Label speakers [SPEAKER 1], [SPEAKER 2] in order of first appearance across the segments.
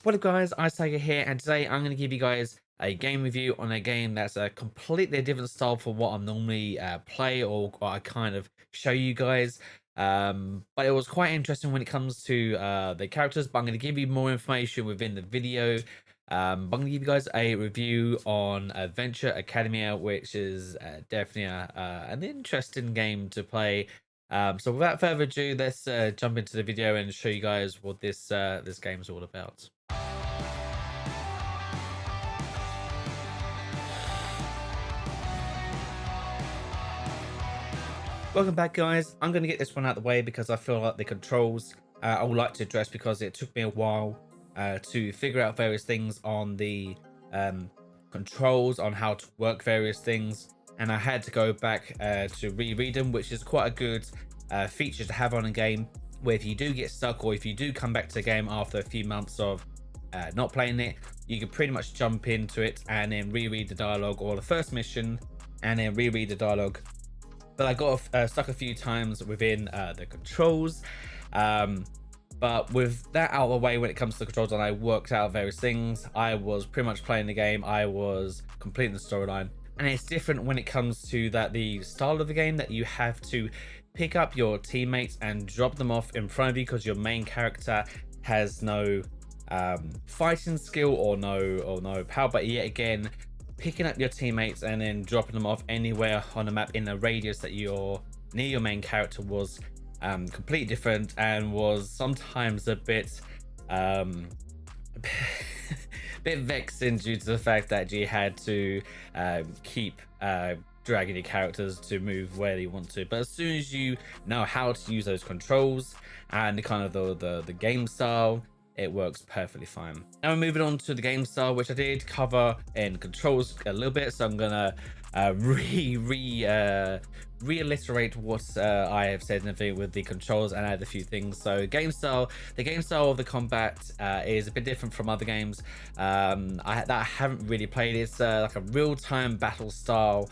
[SPEAKER 1] What up guys, IceTiger here, and today I'm going to give you guys a game review on a game that's a completely different style from what I normally play or what I kind of show you guys. But it was quite interesting when it comes to the characters, but I'm going to give you more information within the video. But I'm going to give you guys a review on Adventure Academia, which is definitely an interesting game to play. So without further ado, let's jump into the video and show you guys what this game is all about. Welcome back guys. I'm going to get this one out of the way because I feel like the controls I would like to address, because it took me a while to figure out various things on the controls, on how to work various things, and I had to go back to reread them, which is quite a good feature to have on a game, where if you do get stuck or if you do come back to the game after a few months of not playing it, you can pretty much jump into it and then reread the dialogue or the first mission and then reread the dialogue. But I got stuck a few times within the controls. But with that out of the way, when it comes to the controls, and I worked out various things, I was pretty much playing the game. I was completing the storyline, and it's different when it comes to the style of the game, that you have to pick up your teammates and drop them off in front of you, because your main character has no fighting skill or no power. But yet again, picking up your teammates and then dropping them off anywhere on the map in a radius that you're near your main character was completely different, and was sometimes a bit bit vexing, due to the fact that you had to keep dragging your characters to move where you want to. But as soon as you know how to use those controls and the game style, it works perfectly fine. Now we're moving on to the game style, which I did cover in controls a little bit, so I'm gonna reiterate what I have said in the video with the controls and add a few things. So the game style of the combat is a bit different from other games that I haven't really played. It's like a real-time battle style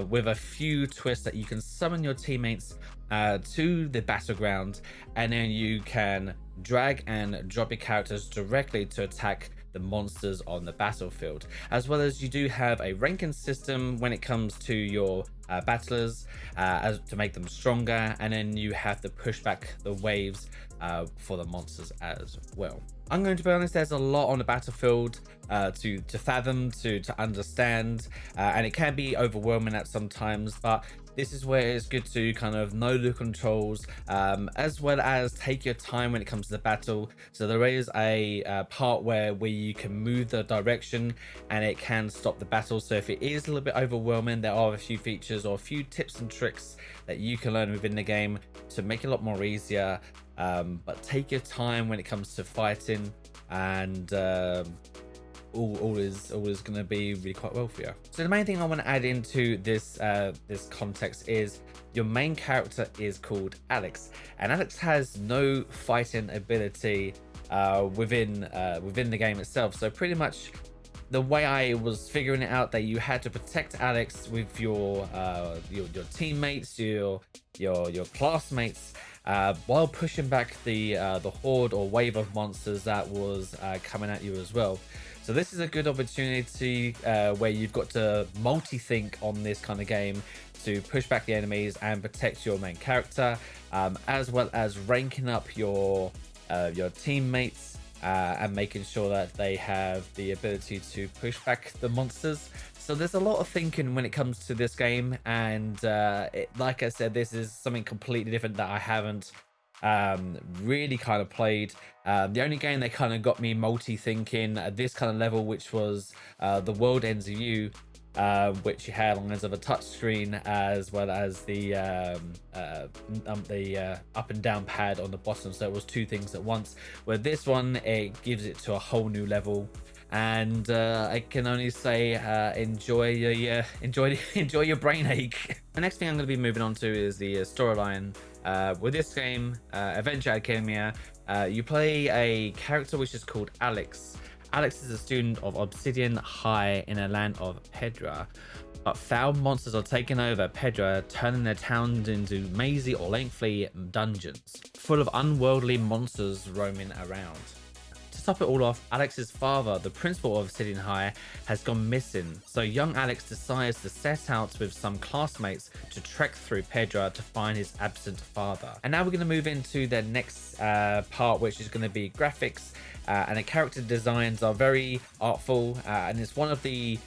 [SPEAKER 1] with a few twists, that you can summon your teammates to the battleground, and then you can drag and drop your characters directly to attack the monsters on the battlefield. As well as you do have a ranking system when it comes to your battlers, as to make them stronger, and then you have to push back the waves for the monsters as well. I'm going to be honest, there's a lot on the battlefield to fathom, to understand, and it can be overwhelming at sometimes, but this is where it's good to kind of know the controls, as well as take your time when it comes to the battle. So there is a part where you can move the direction and it can stop the battle. So if it is a little bit overwhelming, there are a few features or a few tips and tricks that you can learn within the game to make it a lot more easier. But take your time when it comes to fighting, and all is going to be really quite well for you. So the main thing I want to add into this context is your main character is called Alex, and Alex has no fighting ability within the game itself. So pretty much the way I was figuring it out, that you had to protect Alex with your teammates, your classmates, while pushing back the horde or wave of monsters that was coming at you as well. So this is a good opportunity where you've got to multi-think on this kind of game to push back the enemies and protect your main character, as well as ranking up your teammates and making sure that they have the ability to push back the monsters. So there's a lot of thinking when it comes to this game, and like I said, this is something completely different that I haven't really kind of played. The only game that kind of got me multi-thinking at this kind of level, which was The World Ends With You, which you had lines of a touch screen, as well as the up and down pad on the bottom, so it was two things at once. Where this one, it gives it to a whole new level, and I can only say enjoy your brain ache. The next thing I'm going to be moving on to is the storyline. With this game, Adventure Academia, you play a character which is called Alex. Alex is a student of Obsidian High in a land of Pedra, but foul monsters are taking over Pedra, turning their towns into mazy or lengthy dungeons full of unworldly monsters roaming around. To top it all off, Alex's father, the principal of Obsidian High, has gone missing. So young Alex decides to set out with some classmates to trek through Pedra to find his absent father. And now we're going to move into the next part, which is going to be graphics. And the character designs are very artful, and it's one of the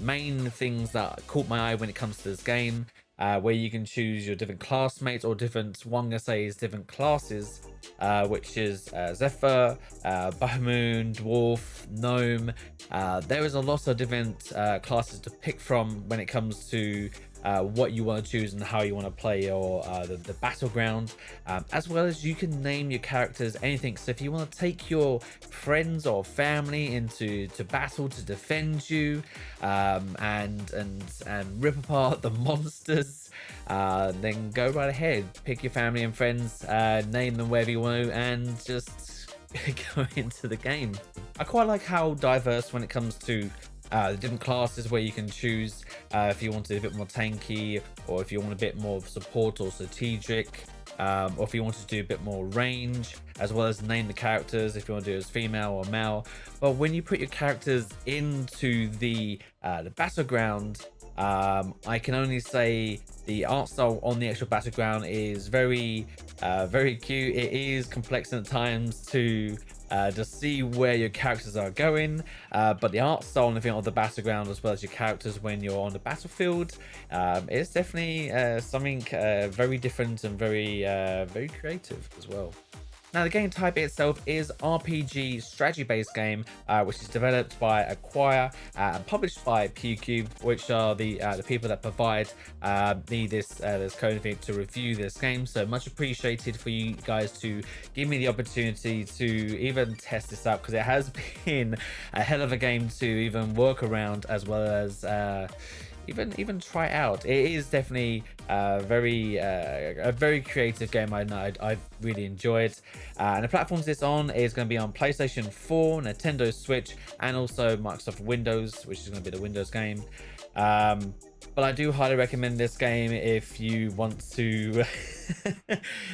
[SPEAKER 1] main things that caught my eye when it comes to this game, where you can choose your different classmates or different, one gonna say is different classes, which is Zephyr, Bahamut, Dwarf, Gnome. There is a lot of different classes to pick from when it comes to what you want to choose and how you want to play your the battleground, as well as you can name your characters anything. So if you want to take your friends or family into battle to defend you, and rip apart the monsters, then go right ahead, pick your family and friends, name them wherever you want to, and just go into the game. I quite like how diverse when it comes to the different classes, where you can choose if you wanted a bit more tanky, or if you want a bit more support or strategic, or if you wanted to do a bit more range, as well as name the characters if you want to do it as female or male. But when you put your characters into the battleground, I can only say the art style on the actual battleground is very cute. It is complex at times to just see where your characters are going, but the art style and everything of the battleground, as well as your characters when you're on the battlefield, is definitely something very different and very creative as well. Now, the game type itself is RPG strategy-based game, which is developed by Acquire and published by PewCube, which are the people that provide me this code to review this game. So much appreciated for you guys to give me the opportunity to even test this out, because it has been a hell of a game to even work around, as well as even try out. It is definitely a very creative game. I really enjoyed, and the platforms it's on is going to be on PlayStation 4, Nintendo Switch, and also Microsoft Windows, which is going to be the Windows game. But I do highly recommend this game if you want to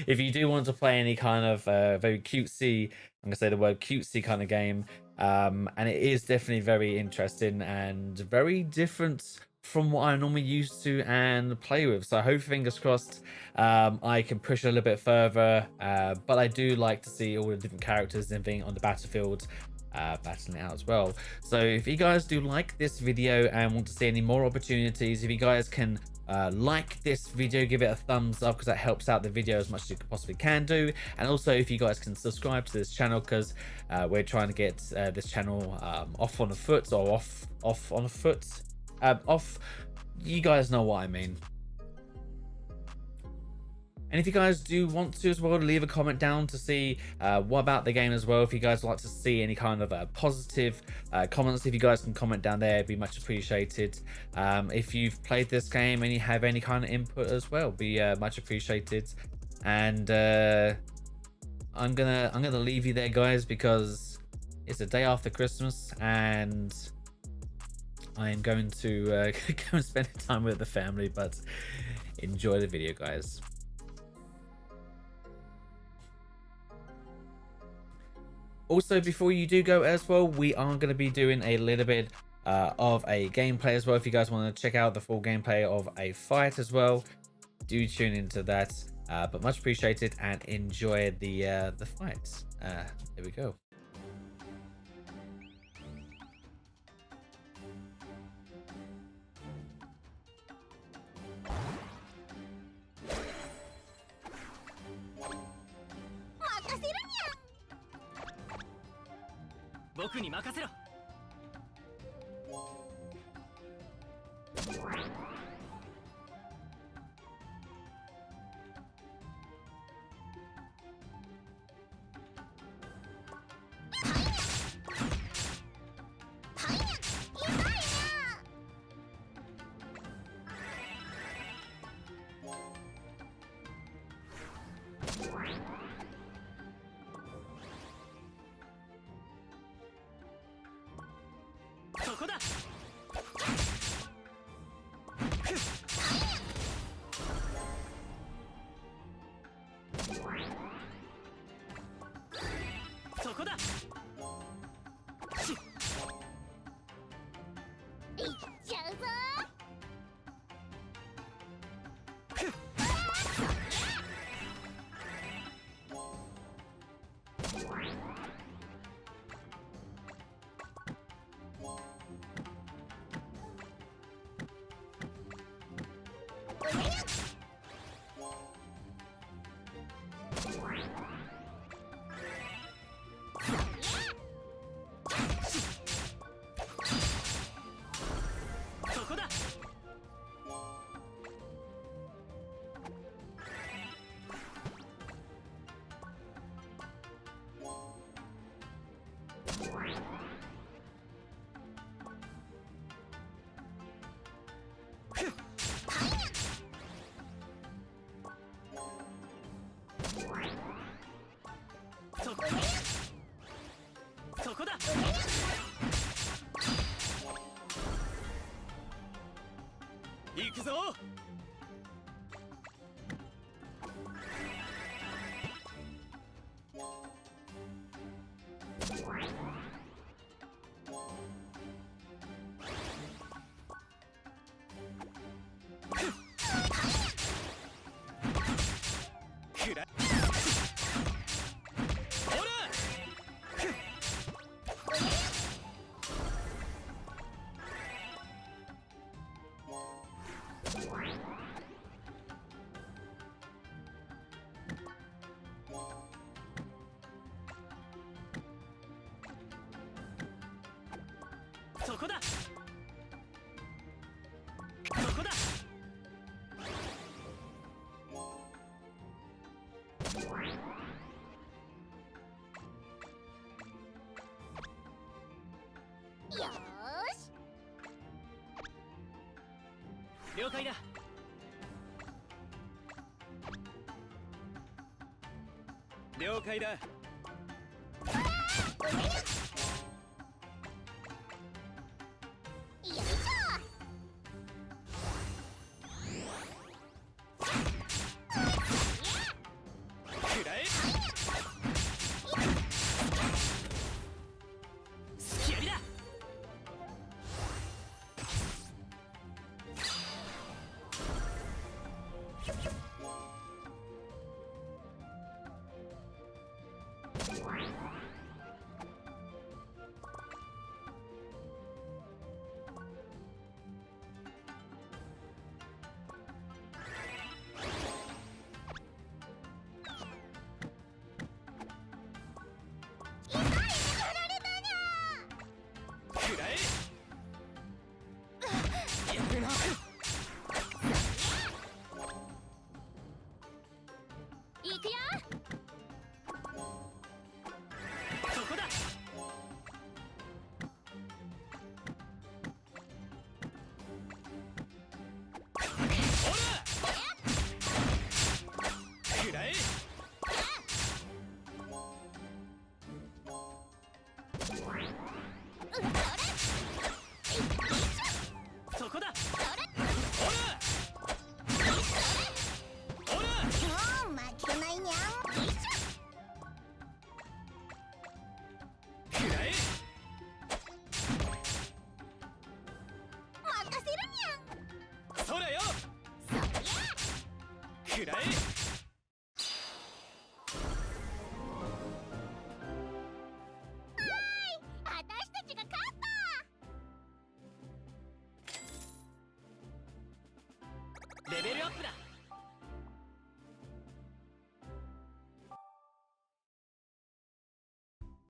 [SPEAKER 1] if you do want to play any kind of very cutesy, I'm gonna say the word cutesy kind of game, and it is definitely very interesting and very different from what I'm normally used to and play with. So I hope, fingers crossed, I can push a little bit further, but I do like to see all the different characters and everything on the battlefield battling it out as well. So if you guys do like this video and want to see any more opportunities, if you guys can like this video, give it a thumbs up, because that helps out the video as much as you possibly can do. And also, if you guys can subscribe to this channel, because we're trying to get this channel off on a foot, or off on a foot, you guys know what I mean. And if you guys do want to as well, leave a comment down to see what about the game as well. If you guys like to see any kind of positive comments, if you guys can comment down there, it'd be much appreciated. If you've played this game and you have any kind of input as well, be much appreciated. And I'm gonna leave you there, guys, because it's the day after Christmas, and I am going to go and spend time with the family. But enjoy the video, guys. Also, before you do go as well, we are going to be doing a little bit of a gameplay as well. If you guys want to check out the full gameplay of a fight as well, do tune into that. But much appreciated, and enjoy the fights. Here we go.
[SPEAKER 2] くぞ。くらほらそこだ。そこだ。
[SPEAKER 3] よーし。
[SPEAKER 2] 了解だ。了解だ。
[SPEAKER 3] よいしょ。
[SPEAKER 2] くらえ。すきやりだ。くらえ。やるな。
[SPEAKER 3] いくよ。
[SPEAKER 2] そこだ。ほらくらえ。そこだ。ほらほら
[SPEAKER 3] もう負けないにゃん。
[SPEAKER 2] くらえ。
[SPEAKER 3] 任せるにゃん。
[SPEAKER 2] そらよ。
[SPEAKER 3] そりゃ。
[SPEAKER 2] くらえ。